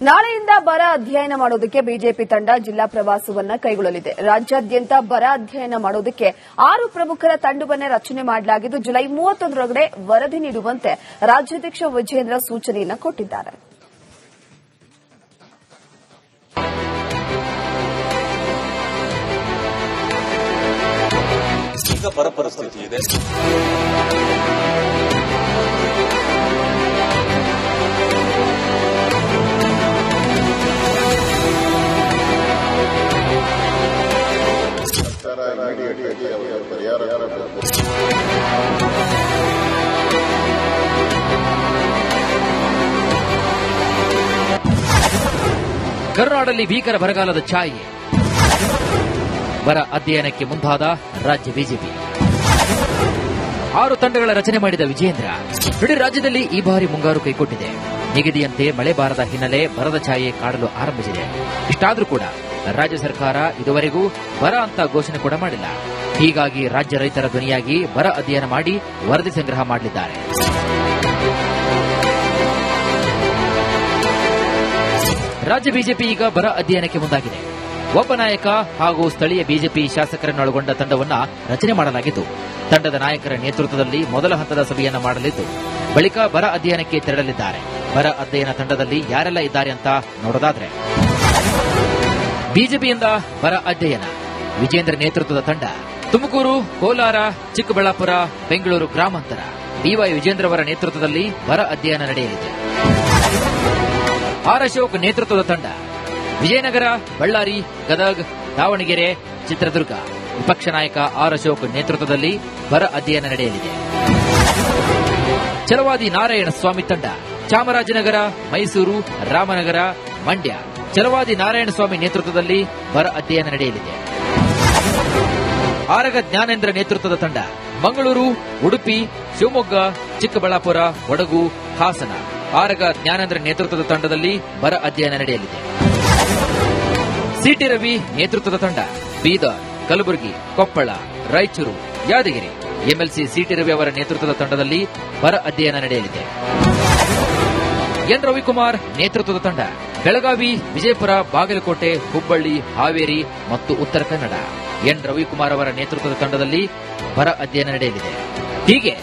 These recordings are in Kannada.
ನಾಳೆಯಿಂದ ಬರ ಅಧ್ಯಯನ ಮಾಡೋದಕ್ಕೆ ಬಿಜೆಪಿ ತಂಡ ಜಿಲ್ಲಾ ಪ್ರವಾಸವನ್ನ ಕೈಗೊಳ್ಳಲಿದೆ. ರಾಜ್ಯಾದ್ಯಂತ ಬರ ಅಧ್ಯಯನ ಮಾಡೋದಕ್ಕೆ 6 ಪ್ರಮುಖರ ತಂಡವನ್ನ ರಚನೆ ಮಾಡಲಾಗಿದ್ದು ಜುಲೈ 31ರೊಳಗಡೆ ವರದಿ ನೀಡುವಂತೆ ರಾಜ್ಯಾಧ್ಯಕ್ಷ ವಿಜೇಂದ್ರ ಸೂಚನೆಯನ್ನ ಕೊಟ್ಟಿದ್ದಾರೆ. ಈಗ ಬರ ಪರಿಸ್ಥಿತಿ ಇದೆ. ಕರುನಾಡಲ್ಲಿ ಭೀಕರ ಬರಗಾಲದ ಛಾಯೆ. ಬರ ಅಧ್ಯಯನಕ್ಕೆ ಮುಂದಾದ ರಾಜ್ಯ ಬಿಜೆಪಿ 6 ತಂಡಗಳ ರಚನೆ ಮಾಡಿದ ವಿಜೇಂದ್ರ ಇಡೀ ರಾಜ್ಯದಲ್ಲಿ ಈ ಬಾರಿ ಮುಂಗಾರು ಕೈಕೊಟ್ಟಿದೆ. ನಿಗದಿಯಂತೆ ಮಳೆ ಬಾರದ ಹಿನ್ನೆಲೆ ಬರದ ಛಾಯೆ ಕಾಡಲು ಆರಂಭಿಸಿದೆ. ಇಷ್ಟಾದರೂ ಕೂಡ ರಾಜ್ಯ ಸರ್ಕಾರ ಇದುವರೆಗೂ ಬರ ಅಂತ ಘೋಷಣೆ ಕೂಡ ಮಾಡಿಲ್ಲ. ಹೀಗಾಗಿ ರಾಜ್ಯ ರೈತರ ಧ್ವನಿಯಾಗಿ ಬರ ಅಧ್ಯಯನ ಮಾಡಿ ವರದಿ ಸಂಗ್ರಹ ಮಾಡಲಿದ್ದಾರೆ. ರಾಜ್ಯ ಬಿಜೆಪಿ ಈಗ ಬರ ಅಧ್ಯಯನಕ್ಕೆ ಮುಂದಾಗಿದೆ. ಒಬ್ಬ ನಾಯಕ ಹಾಗೂ ಸ್ಥಳೀಯ ಬಿಜೆಪಿ ಶಾಸಕರನ್ನೊಳಗೊಂಡ ತಂಡವನ್ನ ರಚನೆ ಮಾಡಲಾಗಿದ್ದು, ತಂಡದ ನಾಯಕರ ನೇತೃತ್ವದಲ್ಲಿ ಮೊದಲ ಹಂತದ ಸಭೆಯನ್ನ ಮಾಡಲಿದ್ದು ಬಳಿಕ ಬರ ಅಧ್ಯಯನಕ್ಕೆ ತೆರಳಲಿದ್ದಾರೆ. ಬರ ಅಧ್ಯಯನ ತಂಡದಲ್ಲಿ ಯಾರೆಲ್ಲ ಇದ್ದಾರೆ ಅಂತ ನೋಡೋದಾದ್ರೆ, ಬಿಜೆಪಿಯಿಂದ ಬರ ಅಧ್ಯಯನ ವಿಜೇಂದ್ರ ನೇತೃತ್ವದ ತಂಡ ತುಮಕೂರು, ಕೋಲಾರ, ಚಿಕ್ಕಬಳ್ಳಾಪುರ, ಬೆಂಗಳೂರು ಗ್ರಾಮಾಂತರ ಬಿವೈ ವಿಜೇಂದ್ರ ಅವರ ನೇತೃತ್ವದಲ್ಲಿ ಬರ ಅಧ್ಯಯನ ನಡೆಯಲಿದೆ. ಆರ್ ಅಶೋಕ್ ನೇತೃತ್ವದ ತಂಡ ವಿಜಯನಗರ, ಬಳ್ಳಾರಿ, ಗದಗ್, ದಾವಣಗೆರೆ, ಚಿತ್ರದುರ್ಗ ವಿಪಕ್ಷ ನಾಯಕ ಆರ್ ಅಶೋಕ್ ನೇತೃತ್ವದಲ್ಲಿ ಬರ ಅಧ್ಯಯನ ನಡೆಯಲಿದೆ. ಛಲವಾದಿ ನಾರಾಯಣ ಸ್ವಾಮಿ ತಂಡ ಚಾಮರಾಜನಗರ, ಮೈಸೂರು, ರಾಮನಗರ, ಮಂಡ್ಯ ಛಲವಾದಿ ನಾರಾಯಣ ಸ್ವಾಮಿ ನೇತೃತ್ವದಲ್ಲಿ ಬರ ಅಧ್ಯಯನ ನಡೆಯಲಿದೆ. ಆರಗ ಜ್ಞಾನೇಂದ್ರ ನೇತೃತ್ವದ ತಂಡ ಮಂಗಳೂರು, ಉಡುಪಿ, ಶಿವಮೊಗ್ಗ, ಚಿಕ್ಕಬಳ್ಳಾಪುರ, ಕೊಡಗು, ಹಾಸನ ಆರಗ ಜ್ಞಾನೇಂದ್ರ ನೇತೃತ್ವದ ತಂಡದಲ್ಲಿ ಬರ ಅಧ್ಯಯನ ನಡೆಯಲಿದೆ. ಸಿಟಿ ರವಿ ನೇತೃತ್ವದ ತಂಡ ಬೀದರ್, ಕಲಬುರಗಿ, ಕೊಪ್ಪಳ, ರಾಯಚೂರು, ಯಾದಗಿರಿ ಎಂಎಲ್ಸಿ ಸಿಟಿ ರವಿ ಅವರ ನೇತೃತ್ವದ ತಂಡದಲ್ಲಿ ಬರ ಅಧ್ಯಯನ ನಡೆಯಲಿದೆ. ಎನ್ ರವಿಕುಮಾರ್ ನೇತೃತ್ವದ ತಂಡ ಬೆಳಗಾವಿ, ವಿಜಯಪುರ, ಬಾಗಲಕೋಟೆ, ಹುಬ್ಬಳ್ಳಿ, ಹಾವೇರಿ ಮತ್ತು ಉತ್ತರ ಕನ್ನಡ ಎನ್ ರವಿಕುಮಾರ್ ಅವರ ನೇತೃತ್ವದ ತಂಡದಲ್ಲಿ ಬರ ಅಧ್ಯಯನ ನಡೆಯಲಿದೆ. ಹೀಗೆ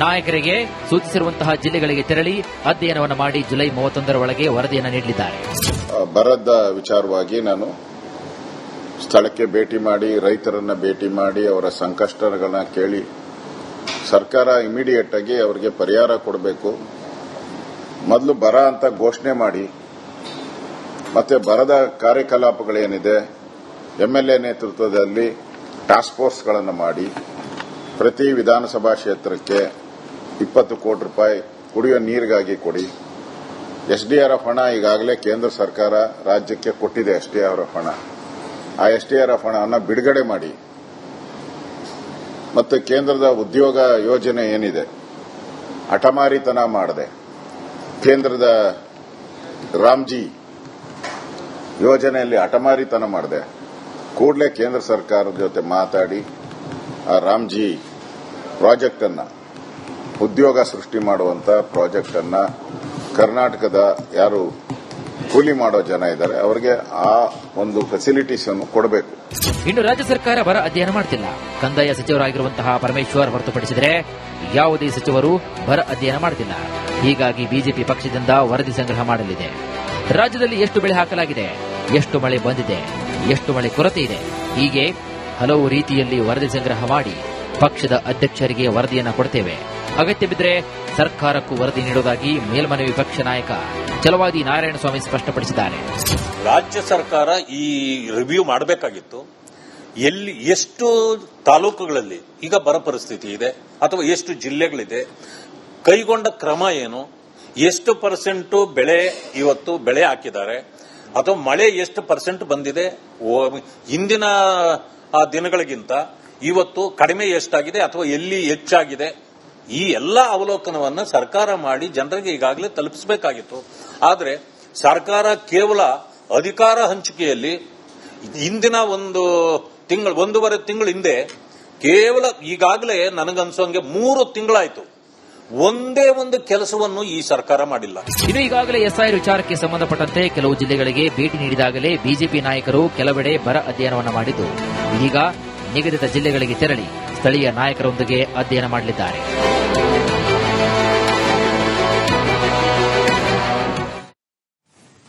ನಾಯಕರಿಗೆ ಸೂಚಿಸಿರುವಂತಹ ಜಿಲ್ಲೆಗಳಿಗೆ ತೆರಳಿ ಅಧ್ಯಯನವನ್ನು ಮಾಡಿ ಜುಲೈ 31ರ ಒಳಗೆ ವರದಿಯನ್ನು ನೀಡಲಿದ್ದಾರೆ. ಬರದ ವಿಚಾರವಾಗಿ ನಾನು ಸ್ಥಳಕ್ಕೆ ಭೇಟಿ ಮಾಡಿ ರೈತರನ್ನ ಭೇಟಿ ಮಾಡಿ ಅವರ ಸಂಕಷ್ಟಗಳನ್ನ ಕೇಳಿ ಸರ್ಕಾರ ಇಮಿಡಿಯೇಟ್ ಆಗಿ ಅವರಿಗೆ ಪರಿಹಾರ ಕೊಡಬೇಕು. ಮೊದಲು ಬರ ಅಂತ ಘೋಷಣೆ ಮಾಡಿ ಮತ್ತೆ ಬರದ ಕಾರ್ಯಕಲಾಪಗಳೇನಿದೆ ಎಂಎಲ್ಎ ನೇತೃತ್ವದಲ್ಲಿ ಟಾಸ್ಕ್ ಫೋರ್ಸ್ಗಳನ್ನು ಮಾಡಿ ಪ್ರತಿ ವಿಧಾನಸಭಾ ಕ್ಷೇತ್ರಕ್ಕೆ 20 ಕೋಟಿ ರೂಪಾಯಿ ಕುಡಿಯುವ ನೀರಿಗಾಗಿ ಕೊಡಿ. ಎಸ್ಡಿಆರ್ಎಫ್ ಹಣ ಈಗಾಗಲೇ ಕೇಂದ್ರ ಸರ್ಕಾರ ರಾಜ್ಯಕ್ಕೆ ಕೊಟ್ಟಿದೆ. ಎಸ್ಡಿಆರ್ಎಫ್ ಹಣ, ಆ ಎಸ್ಡಿಆರ್ಎಫ್ ಹಣವನ್ನು ಬಿಡುಗಡೆ ಮಾಡಿ. ಮತ್ತೆ ಕೇಂದ್ರದ ಉದ್ಯೋಗ ಯೋಜನೆ ಏನಿದೆ ಹಠಮಾರಿತನ ಮಾಡದೆ ಕೇಂದ್ರದ ರಾಮ್ಜಿ ಯೋಜನೆಯಲ್ಲಿ ಹಠಮಾರಿತನ ಮಾಡದೆ ಕೂಡಲೇ ಕೇಂದ್ರ ಸರ್ಕಾರದ ಜೊತೆ ಮಾತಾಡಿ ಆ ರಾಮ್ಜಿ ಪ್ರಾಜೆಕ್ಟ್ ಅನ್ನ ಉದ್ಯೋಗ ಸೃಷ್ಟಿ ಮಾಡುವಂತ ಪ್ರಾಜೆಕ್ಟ್ ಅನ್ನ ಕರ್ನಾಟಕದ ಯಾರು ಕೂಲಿ ಮಾಡೋ ಜನ ಇದ್ದಾರೆ ಅವರಿಗೆ ಆ ಒಂದು ಫೆಸಿಲಿಟೀಸ್ ಅನ್ನು ಕೊಡಬೇಕು. ಇನ್ನು ರಾಜ್ಯ ಸರ್ಕಾರ ಬರ ಅಧ್ಯಯನ ಮಾಡ್ತಿಲ್ಲ. ಕಂದಾಯ ಸಚಿವರಾಗಿರುವಂತಹ ಪರಮೇಶ್ವರ್ ಹೊರತುಪಡಿಸಿದರೆ ಯಾವುದೇ ಸಚಿವರು ಬರ ಅಧ್ಯಯನ ಮಾಡುತ್ತಿಲ್ಲ. ಹೀಗಾಗಿ ಬಿಜೆಪಿ ಪಕ್ಷದಿಂದ ವರದಿ ಸಂಗ್ರಹ ಮಾಡಲಿದೆ. ರಾಜ್ಯದಲ್ಲಿ ಎಷ್ಟು ಬೆಳೆ ಹಾಕಲಾಗಿದೆ, ಎಷ್ಟು ಮಳೆ ಬಂದಿದೆ, ಎಷ್ಟು ಮಳೆ ಕೊರತೆ ಇದೆ, ಹೀಗೆ ಹಲವು ರೀತಿಯಲ್ಲಿ ವರದಿ ಸಂಗ್ರಹ ಮಾಡಿ ಪಕ್ಷದ ಅಧ್ಯಕ್ಷರಿಗೆ ವರದಿಯನ್ನು ಕೊಡುತ್ತೇವೆ. ಅಗತ್ಯ ಬಿದ್ದರೆ ಸರ್ಕಾರಕ್ಕೂ ವರದಿ ನೀಡುವುದಾಗಿ ಮೇಲ್ಮನೆ ವಿಪಕ್ಷ ನಾಯಕ ಛಲವಾದಿ ನಾರಾಯಣಸ್ವಾಮಿ ಸ್ಪಷ್ಟಪಡಿಸಿದ್ದಾರೆ. ರಾಜ್ಯ ಸರ್ಕಾರ ಈ ರಿವ್ಯೂ ಮಾಡಬೇಕಾಗಿತ್ತು. ಎಷ್ಟು ತಾಲೂಕುಗಳಲ್ಲಿ ಈಗ ಬರ ಪರಿಸ್ಥಿತಿ ಇದೆ ಅಥವಾ ಎಷ್ಟು ಜಿಲ್ಲೆಗಳಿದೆ, ಕೈಗೊಂಡ ಕ್ರಮ ಏನು, ಎಷ್ಟು ಪರ್ಸೆಂಟ್ ಬೆಳೆ ಇವತ್ತು ಬೆಳೆ ಹಾಕಿದ್ದಾರೆ ಅಥವಾ ಮಳೆ ಎಷ್ಟು ಪರ್ಸೆಂಟ್ ಬಂದಿದೆ, ಹಿಂದಿನ ದಿನಗಳಿಗಿಂತ ಇವತ್ತು ಕಡಿಮೆ ಎಷ್ಟಾಗಿದೆ ಅಥವಾ ಎಲ್ಲಿ ಹೆಚ್ಚಾಗಿದೆ, ಈ ಎಲ್ಲ ಅವಲೋಕನವನ್ನು ಸರ್ಕಾರ ಮಾಡಿ ಜನರಿಗೆ ಈಗಾಗಲೇ ತಲುಪಿಸಬೇಕಾಗಿತ್ತು. ಆದರೆ ಸರ್ಕಾರ ಕೇವಲ ಅಧಿಕಾರ ಹಂಚಿಕೆಯಲ್ಲಿ ಹಿಂದಿನ ಒಂದೂವರೆ ತಿಂಗಳ ಹಿಂದೆ ಕೇವಲ ಈಗಾಗಲೇ ನನಗನ್ಸೋಂಗೆ 3 ತಿಂಗಳಾಯಿತು ಒಂದೇ ಒಂದು ಕೆಲಸವನ್ನು ಈ ಸರ್ಕಾರ ಮಾಡಿಲ್ಲ. ಇನ್ನು ಈಗಾಗಲೇ ಎಸ್ಐಆರ್ ವಿಚಾರಕ್ಕೆ ಸಂಬಂಧಪಟ್ಟಂತೆ ಕೆಲವು ಜಿಲ್ಲೆಗಳಿಗೆ ಭೇಟಿ ನೀಡಿದಾಗಲೇ ಬಿಜೆಪಿ ನಾಯಕರು ಕೆಲವೆಡೆ ಬರ ಅಧ್ಯಯನವನ್ನು ಮಾಡಿದ್ದು, ಇದೀಗ ನಿಗದಿತ ಜಿಲ್ಲೆಗಳಿಗೆ ತೆರಳಿ ಸ್ಥಳೀಯ ನಾಯಕರೊಂದಿಗೆ ಅಧ್ಯಯನ ಮಾಡಲಿದ್ದಾರೆ.